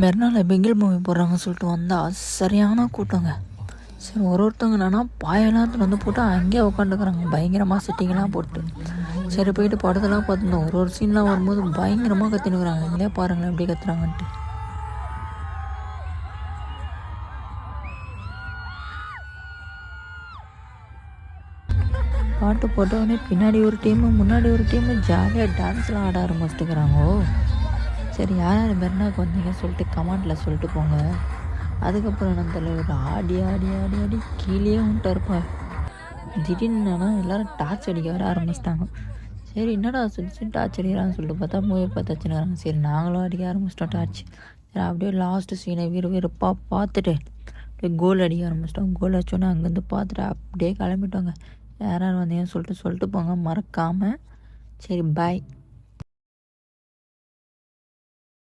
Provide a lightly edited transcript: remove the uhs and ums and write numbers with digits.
மெர்னாவில் பெங்கில் movie போடுறாங்கன்னு சொல்லிட்டு வந்தால் சரியான கூட்டங்க. சரி ஒருத்தவங்க என்னன்னா பாயெல்லாம் வந்து போட்டு அங்கேயே உட்காந்துக்கிறாங்க பயங்கரமாக செட்டிங்கெல்லாம் போட்டு. சரி போயிட்டு படத்தெல்லாம் பார்த்துருந்தோம். ஒரு சீன்லாம் வரும்போது பயங்கரமாக கத்தினுக்குறாங்க. இல்லையா பாருங்களேன் எப்படி கத்துறாங்கன்ட்டு. பாட்டு போட்டவுடனே பின்னாடி ஒரு டீமு முன்னாடி ஒரு டீமு ஜாலியாக டான்ஸ்லாம் ஆட ஆரம்பிச்சுட்டுக்கிறாங்கோ. சரி யார் யார் மெர்னாக்கு வந்தீங்கன்னு சொல்லிட்டு கமெண்டில் சொல்லிட்டு போங்க. அதுக்கப்புறம் என்ன தலைவர் ஆடி ஆடி ஆடி ஆடி கீழே வந்துட்டாருப்பா. திடீர்னு எல்லோரும் டார்ச் அடிக்க வர ஆரம்பிச்சிட்டாங்க. சரி என்னடா சொல்லிச்சு டார்ச் அடிக்கிறான்னு சொல்லிட்டு பார்த்தா மூவி பார்த்தாச்சுன்னு. சரி நாங்களும் அடிக்க ஆரம்பிச்சிட்டோம் டார்ச். சரி அப்படியே லாஸ்ட்டு சீனை விறுவிறுப்பாக பார்த்துட்டு அப்படியே கோல் அடிக்க ஆரம்பிச்சிட்டோம். கோல் அடிச்சோன்னே அங்கேருந்து பார்த்துட்டு அப்படியே கிளம்பிட்டோங்க. யார் யார் வந்தீங்கன்னு சொல்லிட்டு போங்க மறக்காமல். சரி பாய்.